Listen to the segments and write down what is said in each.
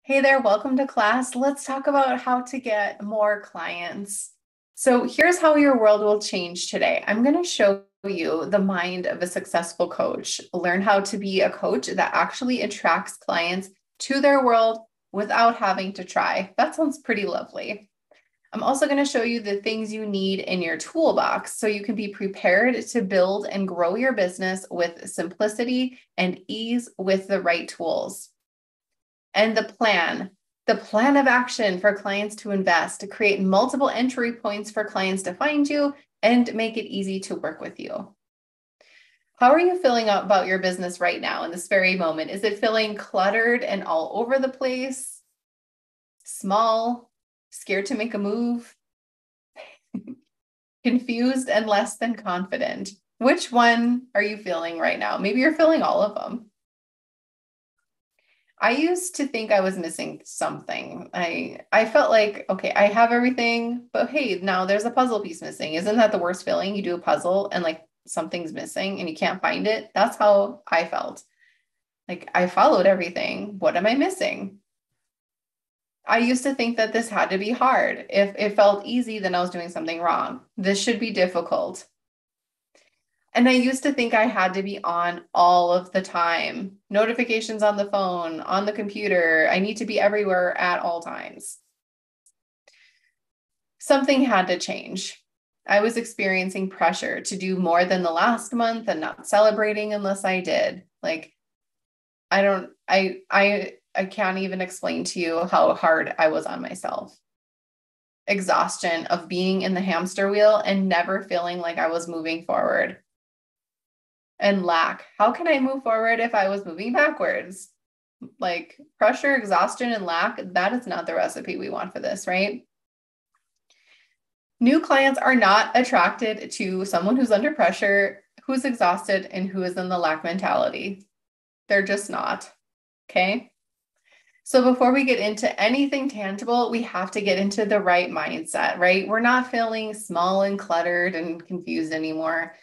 Hey there, welcome to class. Let's talk about how to get more clients. So here's how your world will change today. I'm going to show you the mind of a successful coach. Learn how to be a coach that actually attracts clients to their world without having to try. That sounds pretty lovely. I'm also going to show you the things you need in your toolbox so you can be prepared to build and grow your business with simplicity and ease with the right tools. And the plan of action for clients to invest, to create multiple entry points for clients to find you and make it easy to work with you. How are you feeling about your business right now in this very moment? Is it feeling cluttered and all over the place? Small, scared to make a move, confused and less than confident? Which one are you feeling right now? Maybe you're feeling all of them. I used to think I was missing something. I felt like, okay, I have everything, but hey, now there's a puzzle piece missing. Isn't that the worst feeling? You do a puzzle and like something's missing and you can't find it. That's how I felt. Like I followed everything. What am I missing? I used to think that this had to be hard. If it felt easy, then I was doing something wrong. This should be difficult. And I used to think I had to be on all of the time. Notifications on the phone, on the computer. I need to be everywhere at all times. Something had to change. I was experiencing pressure to do more than the last month and not celebrating unless I did. Like, I can't even explain to you how hard I was on myself. Exhaustion of being in the hamster wheel and never feeling like I was moving forward. And lack. How can I move forward if I was moving backwards? Like pressure, exhaustion, and lack, that is not the recipe we want for this, right? New clients are not attracted to someone who's under pressure, who's exhausted, and who is in the lack mentality. They're just not. Okay. So before we get into anything tangible, we have to get into the right mindset, right? We're not feeling small and cluttered and confused anymore.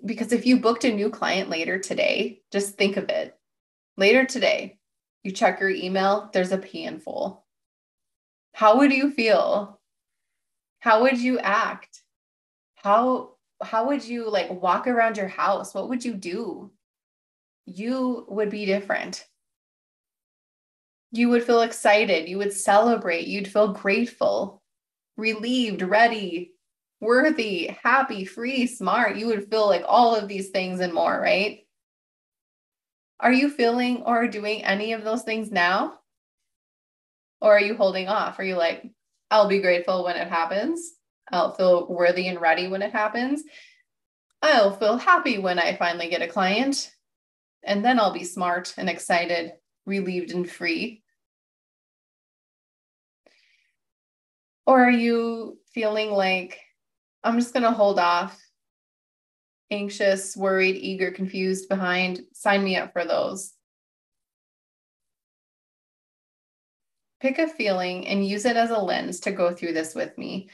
Because if you booked a new client later today, just think of it. Later today, you check your email, there's a handful. How would you feel? How would you act? How would you like walk around your house? What would you do? You would be different. You would feel excited, you would celebrate, you'd feel grateful, relieved, ready, worthy, happy, free, smart. You would feel like all of these things and more, right? Are you feeling or doing any of those things now? Or are you holding off? Are you like, I'll be grateful when it happens. I'll feel worthy and ready when it happens. I'll feel happy when I finally get a client. And then I'll be smart and excited, relieved and free. Or are you feeling like, I'm just going to hold off, anxious, worried, eager, confused, behind? Sign me up for those. Pick a feeling and use it as a lens to go through this with me.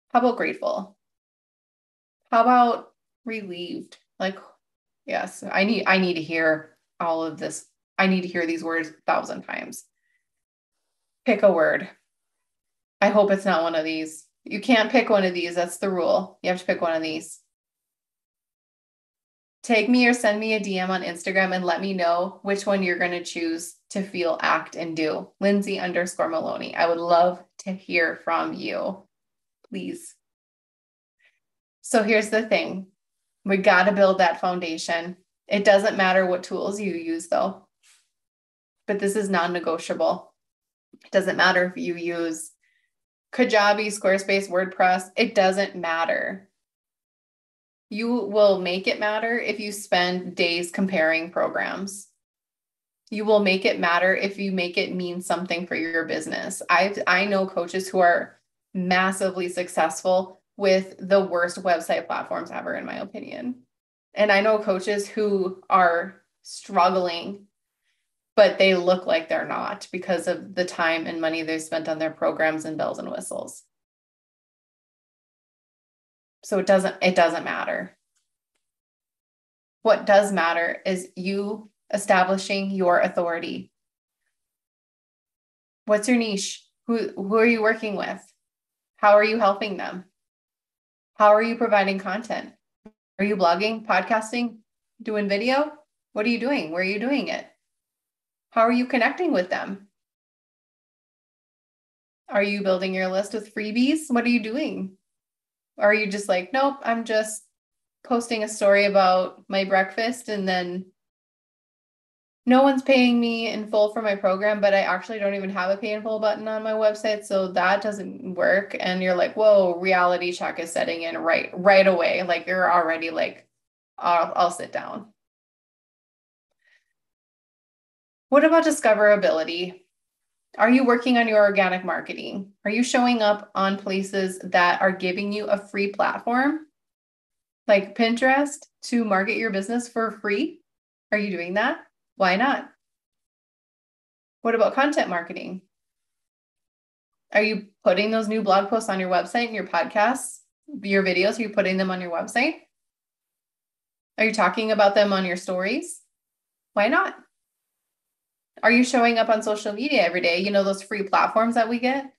How about grateful? How about relieved? Like, yes, I need to hear all of this. I need to hear these words 1,000 times. Pick a word. I hope it's not one of these. You can't pick one of these. That's the rule. You have to pick one of these. Tag me or send me a DM on Instagram and let me know which one you're going to choose to feel, act, and do. Lindsay_Maloney. I would love to hear from you. Please. So here's the thing. We got to build that foundation. It doesn't matter what tools you use though, but this is non-negotiable. It doesn't matter if you use Kajabi, Squarespace, WordPress. It doesn't matter. You will make it matter if you spend days comparing programs. You will make it matter if you make it mean something for your business. I know coaches who are massively successful with the worst website platforms ever, in my opinion. And I know coaches who are struggling, but they look like they're not because of the time and money they've spent on their programs and bells and whistles. So it doesn't matter. What does matter is you establishing your authority. What's your niche? Who are you working with? How are you helping them? How are you providing content? Are you blogging, podcasting, doing video? What are you doing? Where are you doing it? How are you connecting with them? Are you building your list with freebies? What are you doing? Or are you just like, nope, I'm just posting a story about my breakfast and then no one's paying me in full for my program, but I actually don't even have a pay in full button on my website. So that doesn't work. And you're like, whoa, reality check is setting in right away. Like you're already like, I'll sit down. What about discoverability? Are you working on your organic marketing? Are you showing up on places that are giving you a free platform, like Pinterest, to market your business for free? Are you doing that? Why not? What about content marketing? Are you putting those new blog posts on your website and your podcasts, your videos? Are you putting them on your website? Are you talking about them on your stories? Why not? Are you showing up on social media every day? You know, those free platforms that we get?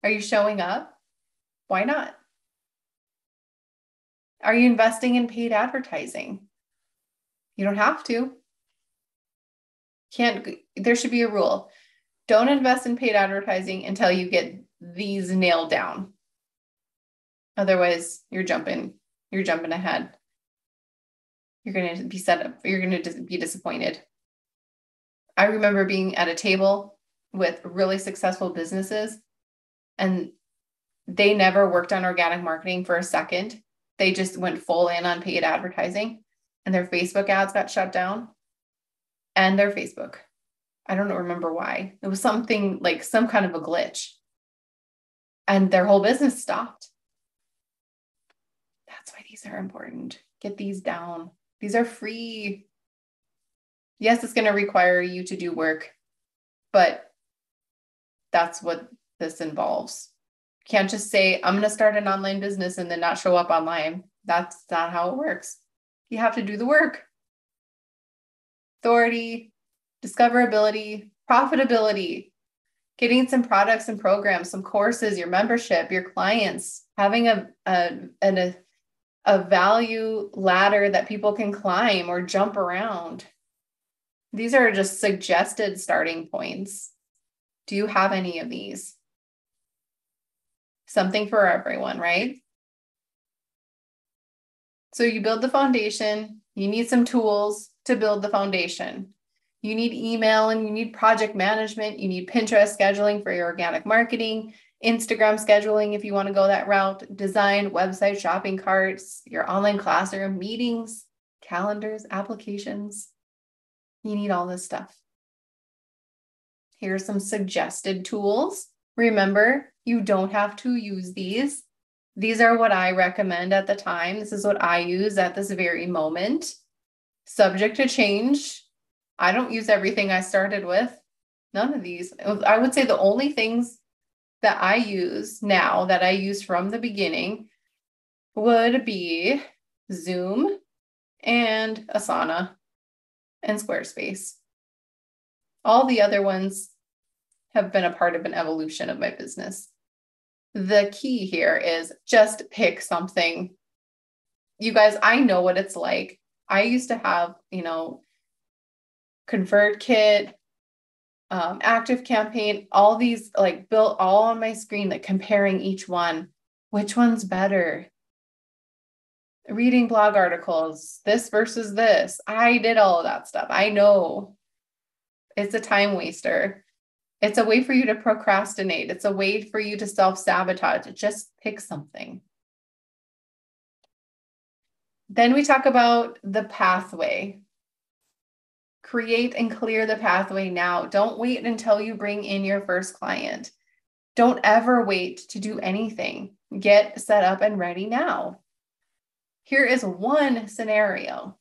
Are you showing up? Why not? Are you investing in paid advertising? You don't have to. There should be a rule. Don't invest in paid advertising until you get these nailed down. Otherwise, you're jumping ahead. You're going to be set up. You're going to be disappointed. I remember being at a table with really successful businesses, and they never worked on organic marketing for a second. They just went full in on paid advertising, and their Facebook ads got shut down, and their Facebook. I don't remember why. It was something like some kind of a glitch, and their whole business stopped. That's why these are important. Get these down. These are free. Yes, it's going to require you to do work, but that's what this involves. You can't just say, I'm going to start an online business and then not show up online. That's not how it works. You have to do the work. Authority, discoverability, profitability, getting some products and programs, some courses, your membership, your clients, having a value ladder that people can climb or jump around. These are just suggested starting points. Do you have any of these? Something for everyone, right? So you build the foundation. You need some tools to build the foundation. You need email and you need project management. You need Pinterest scheduling for your organic marketing, Instagram scheduling if you want to go that route, design, website, shopping carts, your online classroom, meetings, calendars, applications. You need all this stuff. Here's some suggested tools. Remember, you don't have to use these. These are what I recommend at the time. This is what I use at this very moment. Subject to change. I don't use everything I started with. None of these. I would say the only things that I use now that I use from the beginning would be Zoom and Asana and Squarespace. All the other ones have been a part of an evolution of my business. The key here is just pick something. You guys, I know what it's like. I used to have, ConvertKit, ActiveCampaign, all these like built all on my screen, like comparing each one. Which one's better? Reading blog articles, this versus this. I did all of that stuff. I know it's a time waster. It's a way for you to procrastinate. It's a way for you to self-sabotage. Just pick something. Then we talk about the pathway. Create and clear the pathway now. Don't wait until you bring in your first client. Don't ever wait to do anything. Get set up and ready now. Here is one scenario.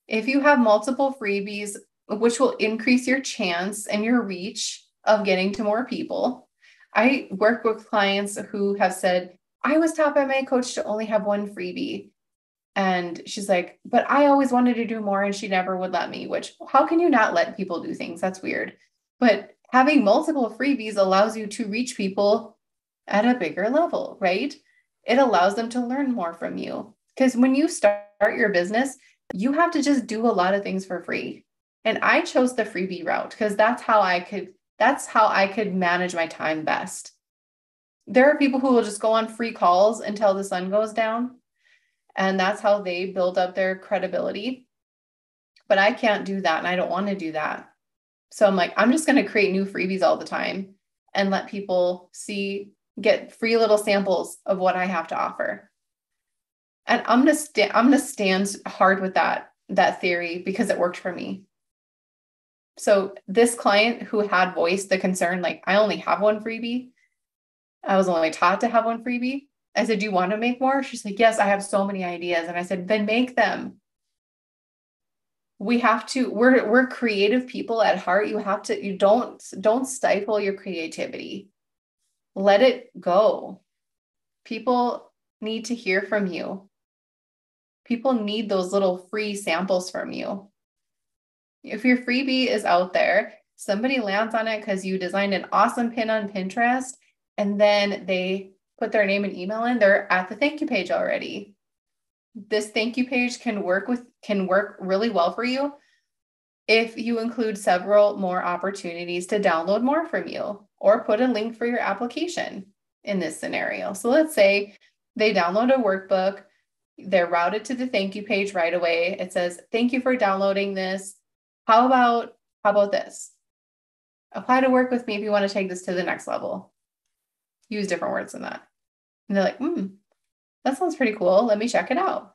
If you have multiple freebies, which will increase your chance and your reach of getting to more people. I work with clients who have said, I was top MA coach to only have one freebie. And she's like, but I always wanted to do more and she never would let me, which how can you not let people do things? That's weird. But having multiple freebies allows you to reach people at a bigger level, right? It allows them to learn more from you. Because when you start your business, you have to just do a lot of things for free. And I chose the freebie route because that's how I could manage my time best. There are people who will just go on free calls until the sun goes down, and that's how they build up their credibility. But I can't do that, and I don't want to do that. So I'm like, I'm just going to create new freebies all the time and let people get free little samples of what I have to offer. And I'm going to stand hard with that theory because it worked for me. So this client who had voiced the concern, like, I only have one freebie. I was only taught to have one freebie. I said, do you want to make more? She's like, yes, I have so many ideas. And I said, then make them. We're creative people at heart. You don't stifle your creativity. Let it go. People need to hear from you. People need those little free samples from you. If your freebie is out there, somebody lands on it because you designed an awesome pin on Pinterest, and then they put their name and email in, they're at the thank you page already. This thank you page can work really well for you if you include several more opportunities to download more from you or put a link for your application in this scenario. So let's say they download a workbook, they're routed to the thank you page right away. It says, thank you for downloading this. How about this? Apply to work with me if you want to take this to the next level. Use different words than that. And they're like, that sounds pretty cool. Let me check it out.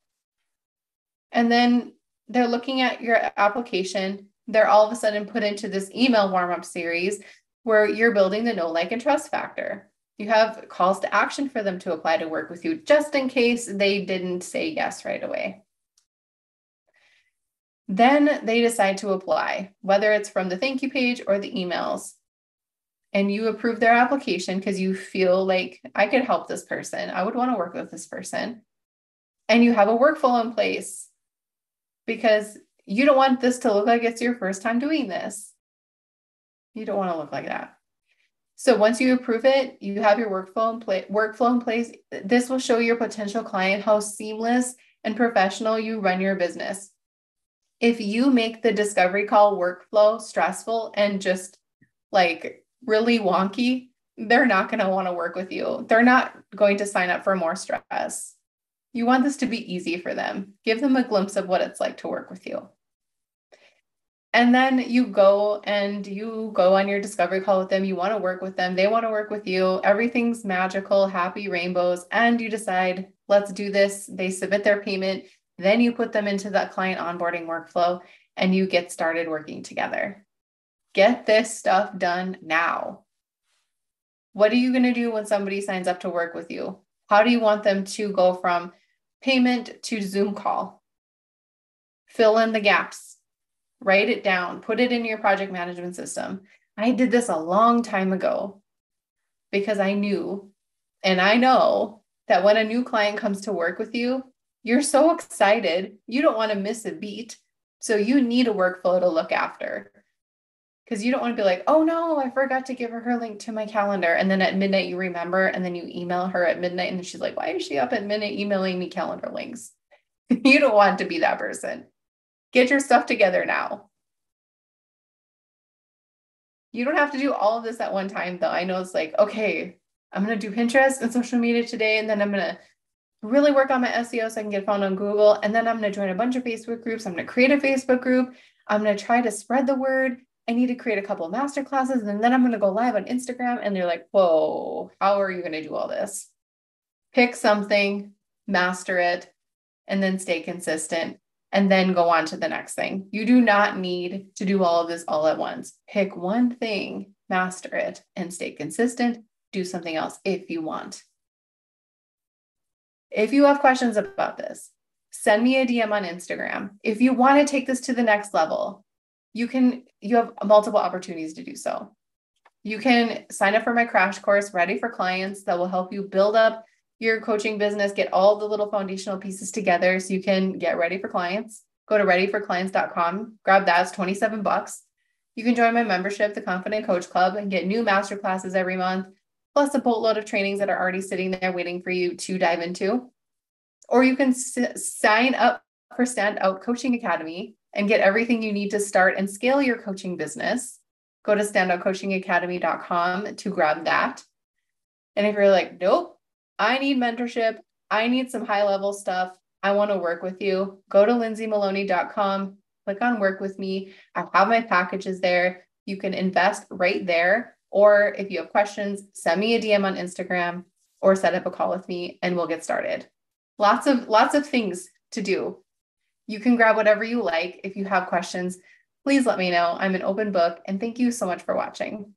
And then they're looking at your application. They're all of a sudden put into this email warm-up series where you're building the know, like, and trust factor. You have calls to action for them to apply to work with you just in case they didn't say yes right away. Then they decide to apply, whether it's from the thank you page or the emails. And you approve their application because you feel like, I could help this person. I would want to work with this person. And you have a workflow in place because you don't want this to look like it's your first time doing this. You don't want to look like that. So once you approve it, you have your workflow in place. This will show your potential client how seamless and professional you run your business. If you make the discovery call workflow stressful and just like really wonky, they're not going to want to work with you. They're not going to sign up for more stress. You want this to be easy for them. Give them a glimpse of what it's like to work with you. And then you go on your discovery call with them. You want to work with them. They want to work with you. Everything's magical, happy rainbows. And you decide, let's do this. They submit their payment. Then you put them into that client onboarding workflow and you get started working together. Get this stuff done now. What are you going to do when somebody signs up to work with you? How do you want them to go from payment to Zoom call? Fill in the gaps. Write it down. Put it in your project management system. I did this a long time ago because I knew, and I know, that when a new client comes to work with you, you're so excited. You don't want to miss a beat. So you need a workflow to look after. Because you don't want to be like, oh no, I forgot to give her link to my calendar. And then at midnight you remember, and then you email her at midnight and she's like, why is she up at midnight emailing me calendar links? You don't want to be that person. Get your stuff together now. You don't have to do all of this at one time though. I know it's like, okay, I'm going to do Pinterest and social media today. And then I'm going to really work on my SEO so I can get found on Google. And then I'm going to join a bunch of Facebook groups. I'm going to create a Facebook group. I'm going to try to spread the word. I need to create a couple of master classes, and then I'm going to go live on Instagram. And they're like, whoa, how are you going to do all this? Pick something, master it, and then stay consistent, and then go on to the next thing. You do not need to do all of this all at once. Pick one thing, master it, and stay consistent. Do something else if you want. If you have questions about this, send me a DM on Instagram. If you want to take this to the next level, you have multiple opportunities to do so. You can sign up for my crash course, Ready for Clients, that will help you build up your coaching business, get all the little foundational pieces together so you can get ready for clients. Go to readyforclients.com, grab that, it's $27. You can join my membership, the Confident Coach Club, and get new masterclasses every month, plus a boatload of trainings that are already sitting there waiting for you to dive into. Or you can sign up for Standout Coaching Academy and get everything you need to start and scale your coaching business. Go to standoutcoachingacademy.com to grab that. And if you're like, nope, I need mentorship, I need some high level stuff, I want to work with you, go to lindsaymaloney.com, click on work with me. I have my packages there. You can invest right there. Or if you have questions, send me a DM on Instagram or set up a call with me and we'll get started. Lots of things to do. You can grab whatever you like. If you have questions, please let me know. I'm an open book, and thank you so much for watching.